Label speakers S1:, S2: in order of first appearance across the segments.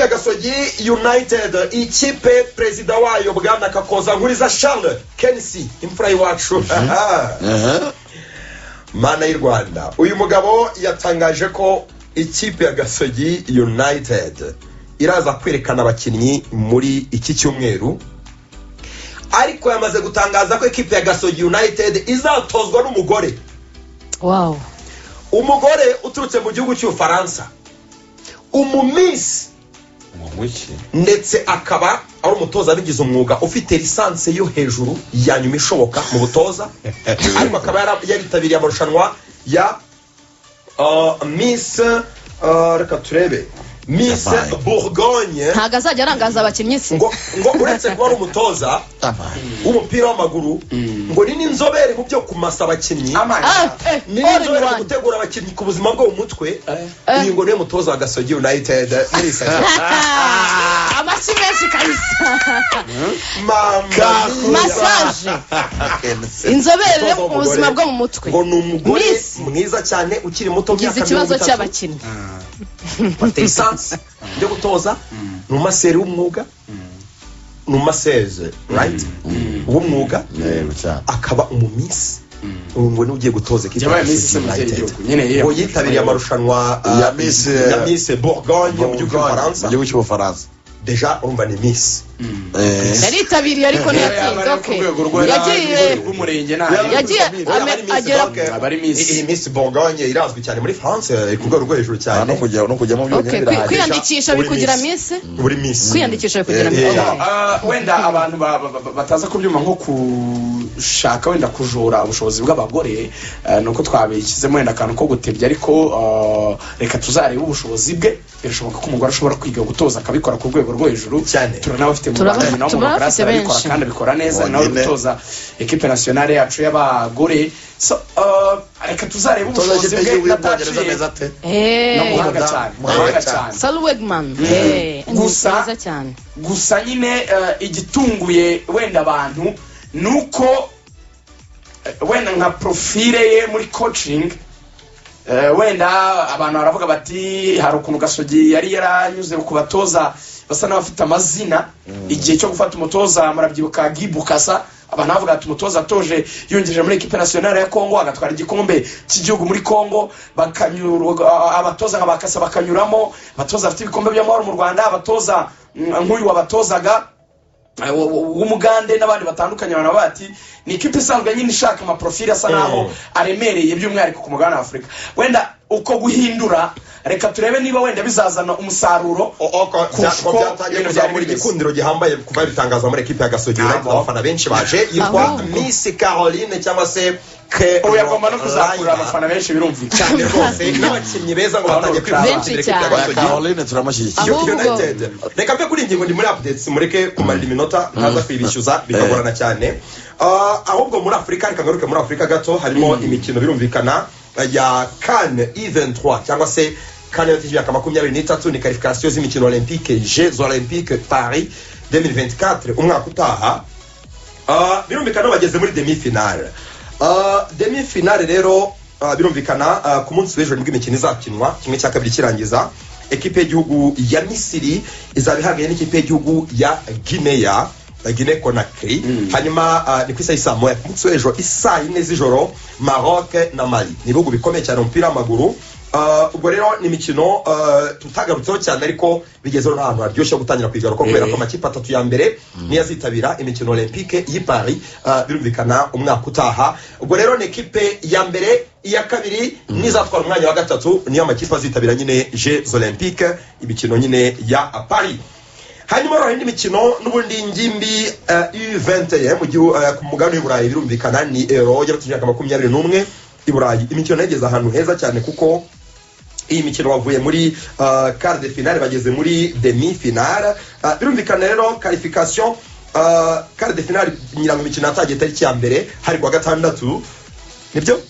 S1: ya Gasogi United, ikipe perezida wayo bwana Kakoza Nkuriza Charles KNC, imfura y'iwacu mana y'u Rwanda. Uyu mugabo yatangaje ko ikipe ya Gasogi United iraza kwerekana abakinnyi muri iki cyumweru, ariko yamaze gutangaza ko ikipe ya Gasogi United izatozwa n'umugore.
S2: Wow.
S1: Umugore uturutse mu gihugu cy'Ufaransa, umumisi ndetse akaba ari umutoza bigize umwuga ufite lisanse yo hejuru ya nyuma ishoboka mu butoza, ariko akaba yaritabiriye amarushanwa ya Miss reka turebe Miss Bourgogne.
S2: Ntago azajya arangaza abakinnyi se
S1: ngo uretse kuba ari umutoza w'umupira w'amaguru, ngo ni n'inzobere mu byo kumasa abakinnyi, ni n'inzobere mu gutegura abakinnyi ku buzima bwo mu mutwe. Uyu ngo niwe mutoza wa Gasogi United muri Isaka.
S2: Amashyi menshi kabisa.
S1: Massage
S2: inzobere mu buzima bwo mu mutwe.
S1: Ngo ni umugore mwiza cyane ukiri muto,
S2: ugize ikibazo cy'abakinnyi
S1: bafite lisansi yo gutoza, ni umaseri w'umwuga, ni umaseze right w'umwuga, akaba umumisi. Ngo n'ugiye gutoza ikipe ya United, ngo yitabiriye amarushanwa ya Miss Bourgogne mu gihugu cy'Ubufaransa. Deja urumva ni Miss
S2: yaritabiriye ariko ntiyatsinze. Okay, yagiye umurenge yagiye agera
S1: abari Miss Bourgogne irazwi cyane muri France, ku rwego rwo hejuru cyane, no kujya mu byonyine birahari.
S2: Kwiyandikisha bikugira Miss,
S1: buri Miss
S2: kwiyandikisha bikugira Miss.
S3: Wenda abantu bataza kubyuma nko kushaka wenda kujora ubushobozi bw'abagore, nuko twabikizemo wenda akantu ko gutebya, ariko reka tuzarebe ubushobozi bwe. Birashoboka ko umugore ashobora kwiga gutoza akabikora ku rwego rwo hejuru cyane. Turanabafite mu Rwanda naho mu Rwanda abikora kandi abikora neza, nawe gutoza equipe nationale yacu y'abagore. So reka tuzarebe ubushobozi bwe n'Abongereza neza te muhanga cyane
S2: Salwegman
S3: gusa nyine igitunguye wenda abantu nuko wenda nka profile ye muri coaching, wenda abantu baravuga bati hari ukuntu Gasogi yari yaranyuze ku batoza basa n'abafite amazina. Igihe cyo gufata umutoza murabyibuka Gibukasa, abantu bavuga ati umutoza atoje yongeje muri equipe nationale ya Congo agatwara igikombe cy'igihugu muri Congo, bakanyura abatoza nka Bakasa bakanyuramo, abatoza afite ibikombe by'amahoro mu Rwanda, abatoza nk'uyu wabatozaga w'umugande n'abandi batandukanye. Abantu bati ni ikipe isanzwe nyine ishaka ama profile asa naho aremereye by'umwihariko ku mugabane wa Afrika. Wenda uko guhindura, reka turebe niba wenda bizazana umusaruro
S1: muri gikundiro gihambaye kuva bitangaza muri equipe ya Gasogi United. Abafana benshi baje, yitwa Miss Caroline cyangwa se
S3: yagomba no kuzakura abafana benshi birumvikana
S1: rwose, n'abakinnyi beza ngo batangiye kwifashisha equipe ya Gasogi Caroline. Turamushyigikiye United. Reka mpe kuri ingingo ndi muri updates, mureke kumarira iminota ntaza kwibishyuza bikagorana cyane. Ahubwo muri Afrika, reka ngaruke muri Afrika gato, harimo imikino birumvikana ya CAN E23 cyangwa se CAN y'imyaka 23, ni qualification z'imikino olympique, Jeux olympiques Paris 2024 umwaka utaha. Birumvikana bageze muri demi-finale. Demi-finale rero birumvikana ku munsi w'ejo nibwo imikino izakinwa, kimwe cya kabiri kirangiza. Equipe y'igihugu ya Misiri izaba ihanganye n'ikipe y'igihugu ya Guinea Conakry. Hanyuma ni ku isaha saa moya ku munsi w'ejo, isaa 4 z'ijoro, Maroc na Mali. Ni ibihugu bikomeye cyane umupira w'amaguru. Ubwo rero ni imikino tutagarutseho cyane, ariko bigezeho n'ahantu haryoshye gutangira kwigaruka kubera ko amakipe atatu ya mbere niyo azitabira imikino olympique y'i Paris birumvikana umwaka utaha. Ubwo rero ni equipe ya mbere, iya kabiri n'izatwara umwanya wa gatatu niyo amakipe azitabira nyine Jeux olympiques, imikino nyine ya Paris. Hanyuma rero indi mikino n'ubundi ngimbi U21 mu gihugu ku mugabane w'Uburayi birumvikana ni Euro y'imyaka 21 i Burayi. Imikino yageze ahantu heza cyane kuko iyi mikino bavuye muri quart de finale bageze muri demi finale. Birumvikana rero qualification quart de finale nyirango imikino atagiye tariki ya mbere hari kwa gatandatu, nibyo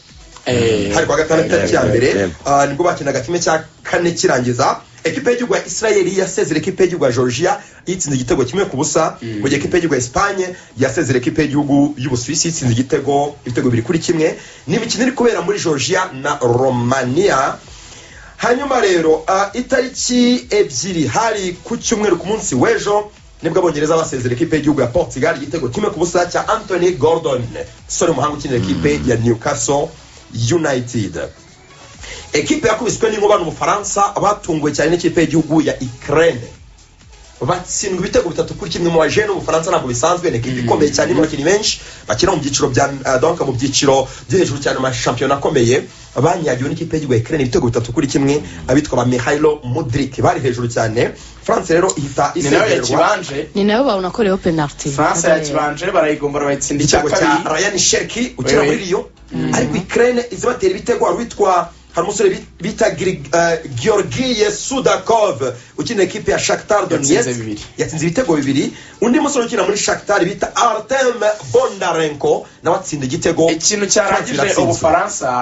S1: hari kwa gatandatu tariki ya mbere nibwo bakinaga kimwe cya kane kirangiza. Equipe y'igihugu ya Israel yasezera equipe y'igihugu ya Georgia yitsinze igitego kimwe ku busa, mu gihe equipe y'igihugu ya Espagne yasezera equipe y'igihugu y'Ubusuwisi yitsinze ibitego bibiri kuri kimwe. Ni imikino iri kubera muri Georgia na Romania. hanyuma rero itariki ebyiri hari ku cyumweru ku munsi w'ejo nibwo abongereza basezera ekipe y'igihugu ya Portugal igitego kimwe ku busa cya Anthony Gordon sore muhanga ukinira ekipe ya Newcastle United. Ekipe yakubiswe n'inkuba n'Ubufaransa batunguwe cyane n'ikipe y'igihugu ya Ukraine batsindwa ibitego 3-1 mu bajene n'Ubufaransa ntabwo bisanzwe n'ekipe ikomeye cyane mu bakinnyi benshi bakina mu byiciro bya donc mu byiciro byo hejuru cyane mu championnat akomeye banyagiwe n'ikipe y'igihugu ya Ukraine ibitego 3-1 abitwa ba Mikhailo Mudryk bari hejuru cyane. France rero ihita
S3: isegerwa
S2: ni nayo babona ko rero penalty
S3: France yakibanje barayigombora bayitsinda
S1: icyago cya Ryan Cherki ukina muri Rio ariko Ukraine izibatera ibitego witwa hari umusore bita Georgiy Sudakov ukina ekipe ya Shakhtar Donetsk yatsinze ibitego 2. Undi musore ukina muri Shakhtar bita Artem Bondarenko nawe atsinda igitego.
S3: Ikintu cyarangije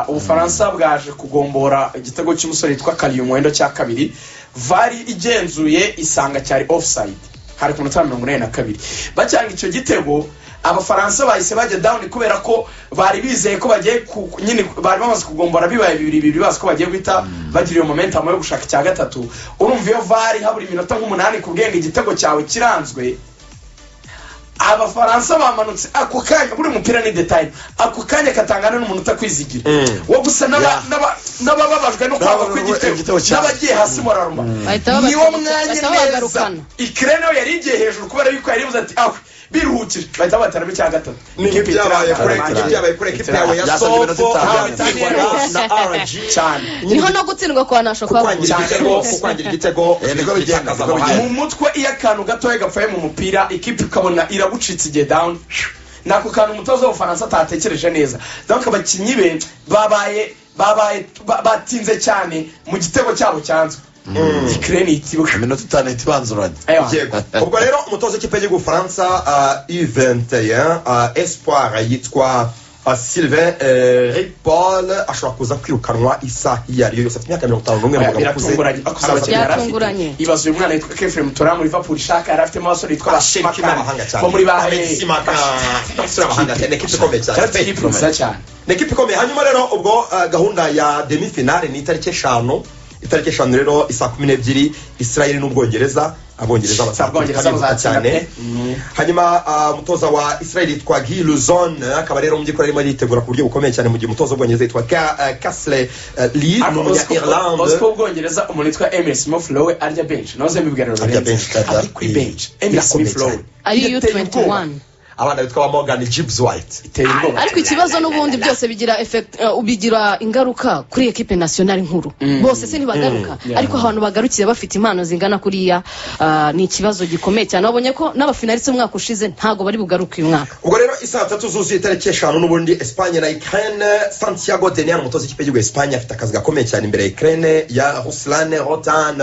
S3: Ubufaransa bwaje kugombora igitego cy'umusore yitwa Kaliyumwendo cya kabiri vari igenzuye isanga cyari offside hari ku minota 42 bacyanga icyo gitego. Abafaransa bahise bajya down kubera ko bari bizeye ko bagiye nyine bari bamaze kugombora bibaye 2-2 bazi ko bagiye guhita bagira iyo momentum yo gushaka cya gatatu. Urumva iyo vari haburi minota 8 kubwenga igitego cyawe kiranzwe Abafaransa bamanutse ako kanya buri mupira ni detail ako kanya katangana n'umuntu utakwizigira wo gusa n'abababajwe no kwaba kw'igitego n'abagiye hasi moraruma niwo mwanya neza Ukraine yari igiye hejuru kubera yuko yari buze ati aho biruhukije bahita bataramo cya gatatu
S1: n'ibyabaye kure ekipe yawe ya Sofo na RG
S2: cyane niho no gutsindwa kwa nasho
S1: kwangira igitego niko bigenda
S3: mu mutwe iyo akantu gatoye gapfaye mu mupira ekipe ikabona irabucitse igiye down nako kantu umutoza w'Ubufaransa atatekereje neza donc abakinnyi be batinze cyane mu gitego cyabo cyanzwe Ukraine itibuka
S4: minota 5 itibanzuranye
S1: ubwo rero umutoza w'ikipe y'igihugu Faransa U21 espoir yitwa Sylvain Paul ashobora kuza kwirukanwa isaha yari yose afite imyaka 51
S3: byatunguranye ibazo uyu mwana yitwa Kefrem Turam muri Liverpool shaka yari afite abasore yitwa
S1: bo muri Simaka n'abahanga cyane ekipe cyane n'ekipe ikomeye. Hanyuma rero ubwo gahunda ya demi finale ni itariki 5 rero isa 12 Israel n'Ubwongereza abongereza batsinda cyane. Hanyuma umutoza wa Israel yitwa Guy Luzon akaba rero mu gikora arimo yitegura ku buryo bukomeye cyane mu gihe umutoza w'Ubwongereza yitwa Castle Lee mu Ireland
S3: Costco Ubwongereza umuntu yitwa Emil Smith Lowe arya bench nazo mbibiganiro ari kuri bench Emil Smith Lowe
S2: ari U21
S1: abana bitwa Morgan Gibbs White
S2: ariko ikibazo n'ubundi byose bigira effect ubigira ingaruka kuri equipe nationale nkuru bose se ntibagaruka ariko abantu bagarukire bafite impano zingana kuriya ni ikibazo gikomeye cyane wabonye ko n'abafinaliste umwaka ushize ntago bari bugaruka uyu mwaka.
S1: Ubwo rero isa 3 zuzuye itariki 5 n'ubundi Espagne na Ukraine. Santiago Denier umutoza w'ikipe y'Espagne afite akazi gakomeye cyane imbere ya Ukraine ya Ruslan Rotan